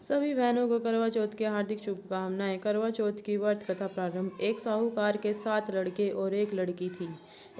सभी बहनों को करवा चौथ की हार्दिक शुभकामनाएं। करवा चौथ की व्रत कथा प्रारंभ। एक साहूकार के 7 लड़के और एक लड़की थी।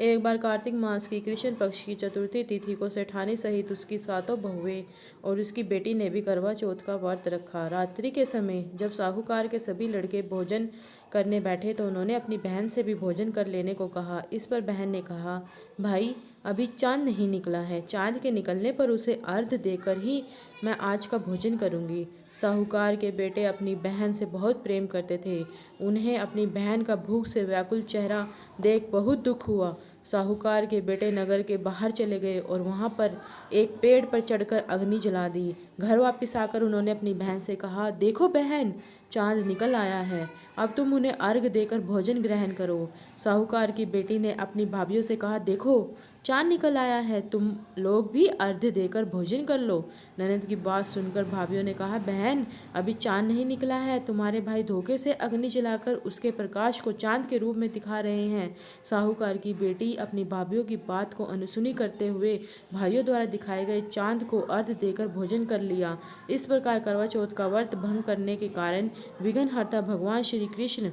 एक बार कार्तिक मास की कृष्ण पक्ष की चतुर्थी तिथि को सेठानी सहित उसकी 7 बहुएं और उसकी बेटी ने भी करवा चौथ का व्रत रखा। रात्रि के समय जब साहूकार के सभी लड़के भोजन करने बैठे तो उन्होंने अपनी बहन से भी भोजन कर लेने को कहा। इस पर बहन ने कहा, भाई अभी चांद नहीं निकला है, चांद के निकलने पर उसे अर्घ्य देकर ही मैं आज का भोजन करूंगी। साहूकार के बेटे अपनी बहन से बहुत प्रेम करते थे। उन्हें अपनी बहन का भूख से व्याकुल चेहरा देख बहुत दुख हुआ। साहूकार के बेटे नगर के बाहर चले गए और वहां पर एक पेड़ पर चढ़कर अग्नि जला दी। घर वापस आकर उन्होंने अपनी बहन से कहा, देखो बहन, चांद निकल आया है, अब तुम उन्हें अर्घ्य देकर भोजन ग्रहण करो। साहूकार की बेटी ने अपनी भाभियों से कहा, देखो चांद निकल आया है, तुम लोग भी अर्घ्य देकर भोजन कर लो। ननद की बात सुनकर भाभियों ने कहा, बहन अभी चांद नहीं निकला है, तुम्हारे भाई धोखे से अग्नि जलाकर उसके प्रकाश को चांद के रूप में दिखा रहे हैं। साहूकार की बेटी अपनी भाभियों की बात को अनसुनी करते हुए भाइयों द्वारा दिखाए गए चांद को अर्घ्य देकर भोजन कर लिया। इस प्रकार करवा चौथ का व्रत भंग करने के कारण विघ्नहर्ता भगवान श्री कृष्ण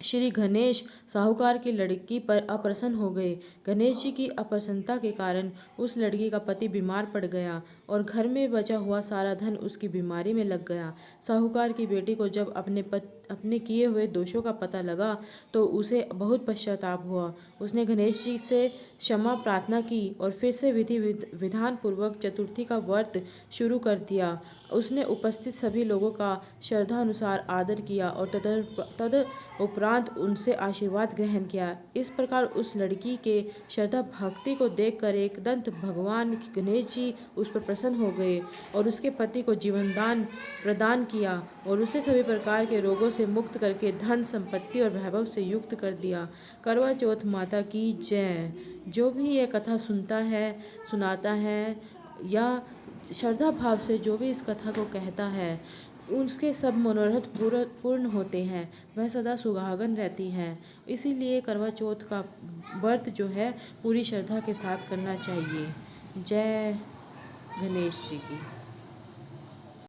श्री गणेश साहूकार की लड़की पर अप्रसन्न हो गए। गणेश जी की अप्रसन्नता के कारण उस लड़की का पति बीमार पड़ गया और घर में बचा हुआ सारा धन उसकी बीमारी में लग गया। साहूकार की बेटी को जब अपने किए हुए दोषों का पता लगा तो उसे बहुत पश्चाताप हुआ। उसने गणेश जी से क्षमा प्रार्थना की और फिर से विधि विधान पूर्वक चतुर्थी का व्रत शुरू कर दिया। उसने उपस्थित सभी लोगों का श्रद्धानुसार आदर किया और तद उपरांत उनसे आशीर्वाद ग्रहण किया। इस प्रकार उस लड़की के श्रद्धा भक्ति को देखकर एकदंत भगवान गणेश जी उस पर प्रसन्न हो गए और उसके पति को जीवन दान प्रदान किया और उसे सभी प्रकार के रोगों से मुक्त करके धन संपत्ति और वैभव से युक्त कर दिया। करवा चौथ माता की जय। जो भी ये कथा सुनता है, सुनाता है या श्रद्धा भाव से जो भी इस कथा को कहता है, उसके सब मनोरथ पूर्ण होते हैं, वह सदा सुहागन रहती है। इसीलिए करवा चौथ का व्रत जो है पूरी श्रद्धा के साथ करना चाहिए। जय गणेश जी की।